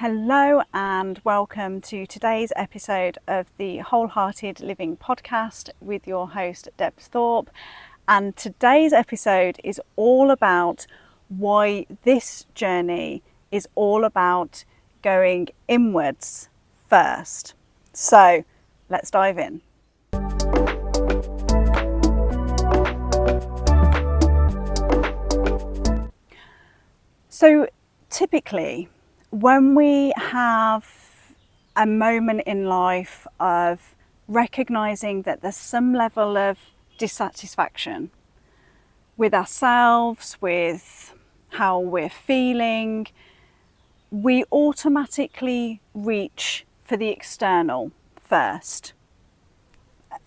Hello and welcome to today's episode of the WholeHearted Living Podcast with your host Deb Thorpe. And today's episode is all about why this journey is all about going inwards first. So let's dive in. So typically, when we have a moment in life of recognizing that there's some level of dissatisfaction with ourselves, with how we're feeling, we automatically reach for the external first.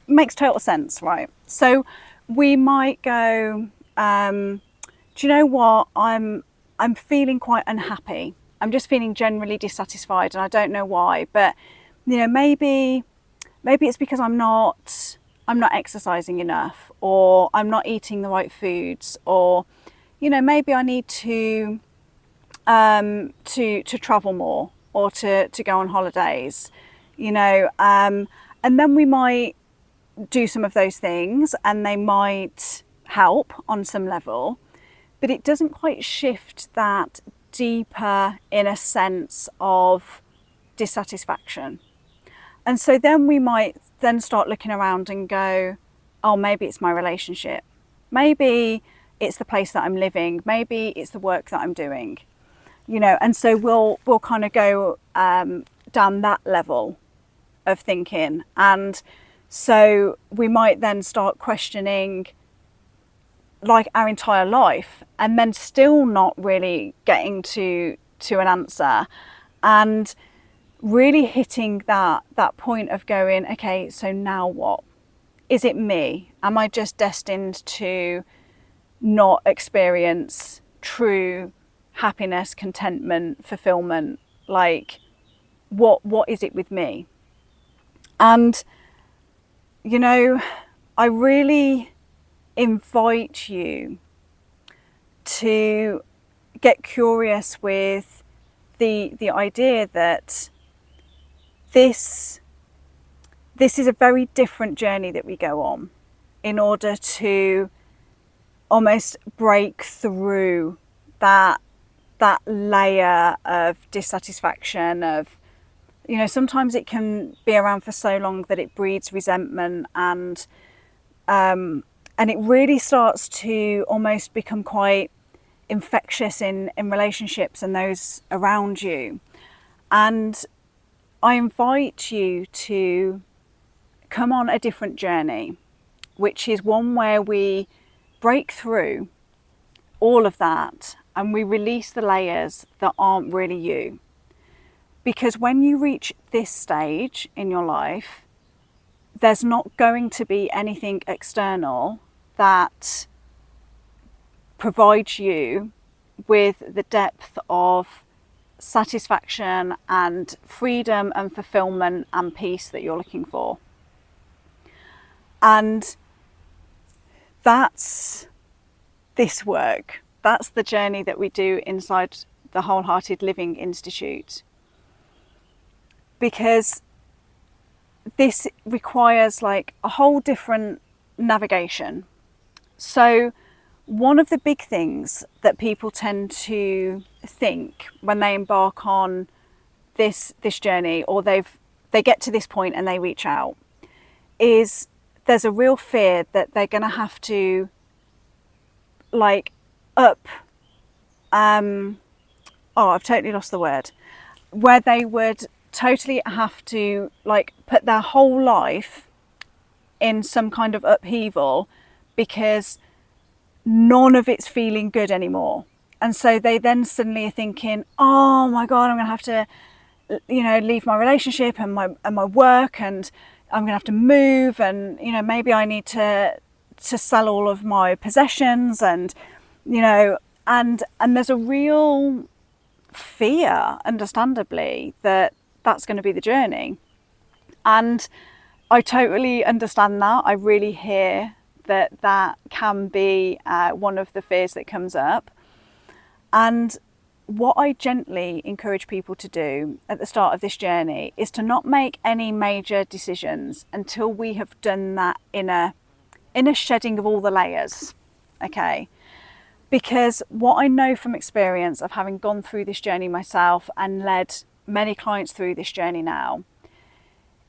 Makes total sense, right? So we might go, do you know what? I'm feeling quite unhappy. I'm just feeling generally dissatisfied and I don't know why, but maybe it's because I'm not exercising enough, or I'm not eating the right foods, or maybe I need to travel more, or to go on holidays, and then we might do some of those things and they might help on some level, but it doesn't quite shift that deeper inner sense of dissatisfaction. And so then we might then start looking around and go, oh, maybe it's my relationship, maybe it's the place that I'm living, maybe it's the work that I'm doing, and so we'll kind of go down that level of thinking. And so we might then start questioning like our entire life, and then still not really getting to an answer, and really hitting that point of going, okay, so now what? Is it me? Am I just destined to not experience true happiness, contentment, fulfillment? Like, what is it with me? And I really invite you to get curious with the idea that this is a very different journey that we go on in order to almost break through that layer of dissatisfaction, of sometimes it can be around for so long that it breeds resentment, and it really starts to almost become quite infectious in relationships and those around you. And I invite you to come on a different journey, which is one where we break through all of that and we release the layers that aren't really you. Because when you reach this stage in your life, there's not going to be anything external that provides you with the depth of satisfaction and freedom and fulfillment and peace that you're looking for. And that's this work. That's the journey that we do inside the WholeHearted Living Institute. Because this requires like a whole different navigation. So one of the big things that people tend to think when they embark on this journey, or they get to this point and they reach out, is there's a real fear that they're going to have to like up I've totally lost the word, where they would totally have to like put their whole life in some kind of upheaval because none of it's feeling good anymore. And so they then suddenly are thinking, oh my God, I'm going to have to, leave my relationship and my work, and I'm going to have to move, and, maybe I need to sell all of my possessions, and, and there's a real fear, understandably, that that's going to be the journey. And I totally understand that. I really hear that can be one of the fears that comes up. And what I gently encourage people to do at the start of this journey is to not make any major decisions until we have done that inner shedding of all the layers, okay? Because what I know from experience of having gone through this journey myself and led many clients through this journey now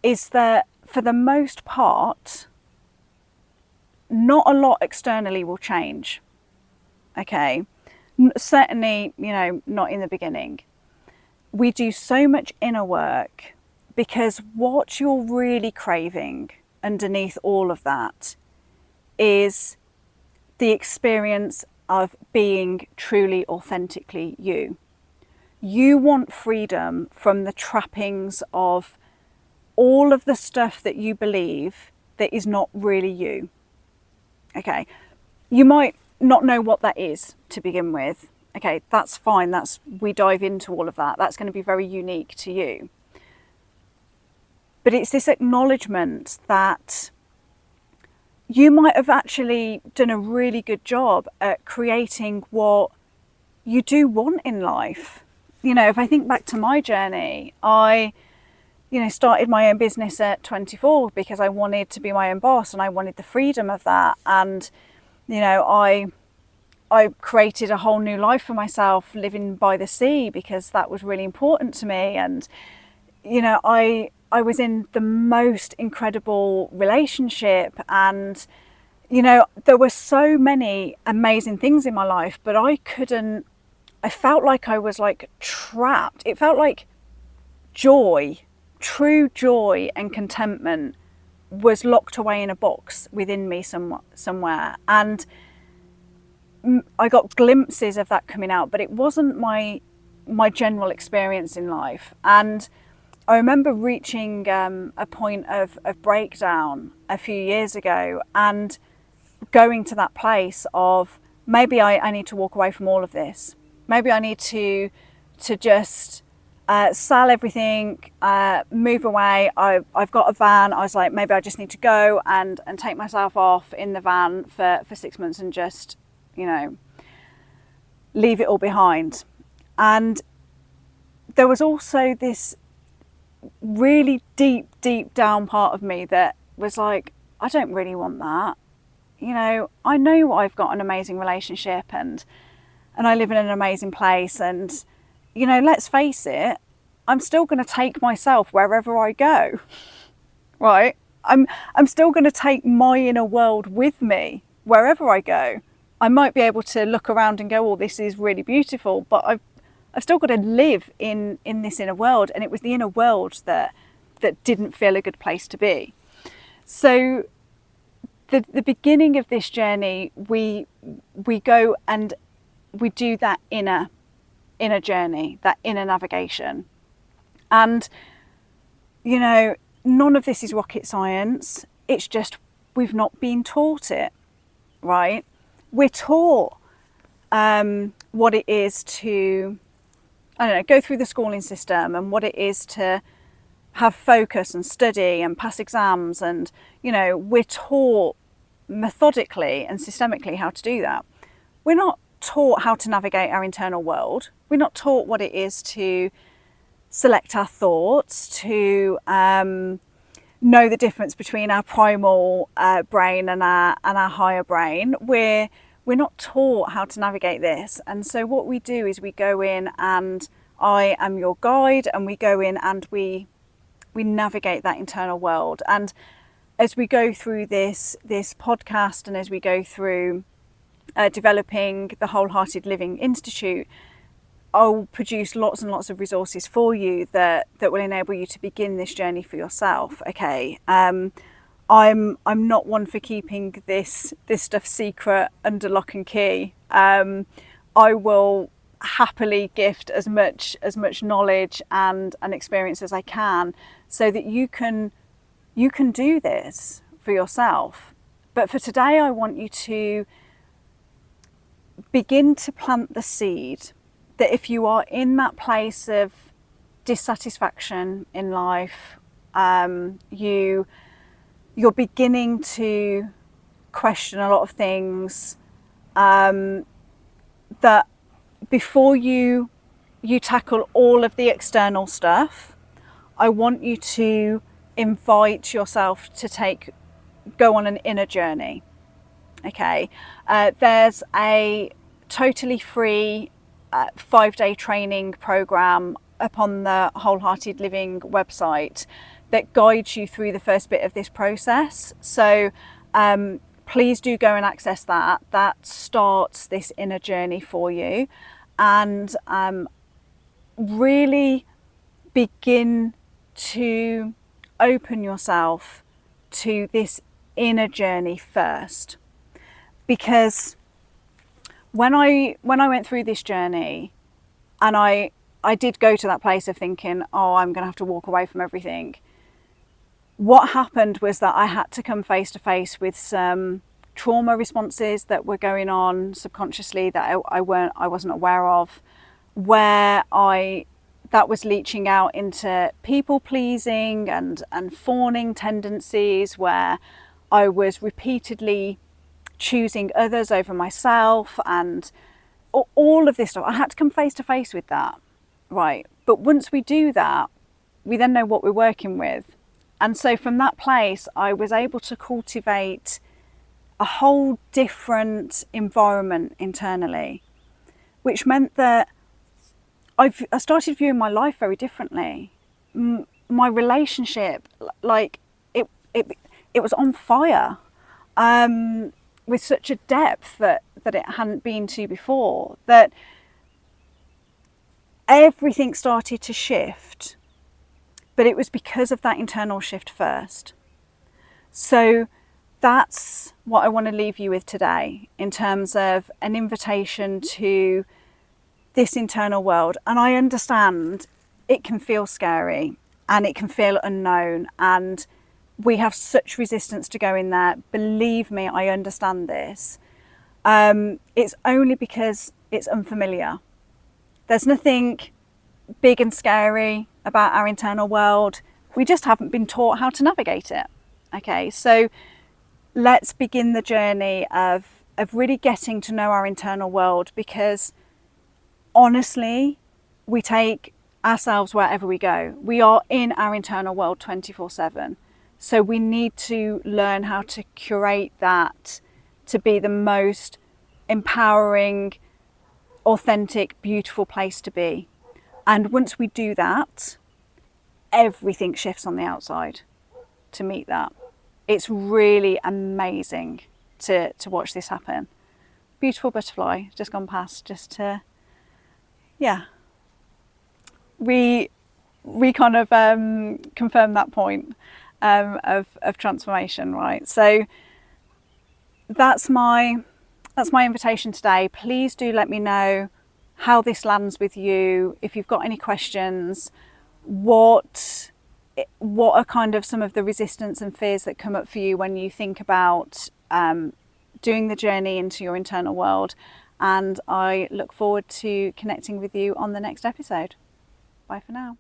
is that for the most part, not a lot externally will change, okay? Certainly, not in the beginning. We do so much inner work because what you're really craving underneath all of that is the experience of being truly, authentically you. You want freedom from the trappings of all of the stuff that you believe that is not really you. Okay, you might not know what that is to begin with. Okay, that's fine. We dive into all of that. That's going to be very unique to you. But it's this acknowledgement that you might have actually done a really good job at creating what you do want in life. If I think back to my journey, I started my own business at 24 because I wanted to be my own boss and I wanted the freedom of that. And, I created a whole new life for myself living by the sea because that was really important to me. And, I was in the most incredible relationship and, there were so many amazing things in my life, but I felt like I was like trapped. It felt like joy, true joy and contentment was locked away in a box within me somewhere. And I got glimpses of that coming out, but it wasn't my general experience in life. And I remember reaching a point of breakdown a few years ago and going to that place of maybe I need to walk away from all of this. Maybe I need to just sell everything, move away. I've got a van. I was like, maybe I just need to go and take myself off in the van for 6 months and just, leave it all behind. And there was also this really deep down part of me that was like, I don't really want that. I know I've got an amazing relationship and I live in an amazing place and, let's face it, I'm still going to take myself wherever I go, right? I'm still going to take my inner world with me wherever I go. I might be able to look around and go, oh, this is really beautiful, but I've still got to live in this inner world. And it was the inner world that didn't feel a good place to be. So the beginning of this journey, we go and we do that inner journey, that inner navigation. And, none of this is rocket science. It's just we've not been taught it, right? We're taught what it is to, go through the schooling system and what it is to have focus and study and pass exams. And, we're taught methodically and systemically how to do that. We're not taught how to navigate our internal world. We're not taught what it is to select our thoughts, to know the difference between our primal brain and our higher brain. We're not taught how to navigate this. And so what we do is we go in and I am your guide, and we go in and we navigate that internal world. And as we go through this podcast and as we go through developing the WholeHearted Living Institute, I'll produce lots and lots of resources for you that will enable you to begin this journey for yourself. Okay, I'm not one for keeping this stuff secret under lock and key. I will happily gift as much knowledge and experience as I can, so that you can do this for yourself. But for today, I want you to begin to plant the seed that if you are in that place of dissatisfaction in life, you're beginning to question a lot of things, that before you you tackle all of the external stuff. I want you to invite yourself to go on an inner journey. Okay, there's a totally free 5-day training program up on the WholeHearted Living website that guides you through the first bit of this process. So please do go and access that. That starts this inner journey for you, and really begin to open yourself to this inner journey first. Because when I went through this journey, and I did go to that place of thinking, oh, I'm going to have to walk away from everything. What happened was that I had to come face to face with some trauma responses that were going on subconsciously that I wasn't aware of, where that was leaching out into people pleasing and fawning tendencies, where I was repeatedly choosing others over myself, and all of this stuff. I had to come face to face with that, right? But once we do that, we then know what we're working with. And so from that place, I was able to cultivate a whole different environment internally, which meant that I started viewing my life very differently. My relationship, like it was on fire, with such a depth that it hadn't been to before. That everything started to shift, but it was because of that internal shift first. So that's what I want to leave you with today in terms of an invitation to this internal world. And I understand it can feel scary and it can feel unknown, and we have such resistance to go in there. Believe me, I understand this. It's only because it's unfamiliar. There's nothing big and scary about our internal world. We just haven't been taught how to navigate it. Okay, so let's begin the journey of really getting to know our internal world, because honestly, we take ourselves wherever we go. We are in our internal world 24/7. So we need to learn how to curate that to be the most empowering, authentic, beautiful place to be. And once we do that, everything shifts on the outside to meet that. It's really amazing to watch this happen. Beautiful butterfly just gone past, just to, we kind of confirm that point of transformation, right? So that's my invitation today. Please do let me know how this lands with you. If you've got any questions, what are kind of some of the resistance and fears that come up for you when you think about doing the journey into your internal world. And I look forward to connecting with you on the next episode. Bye for now.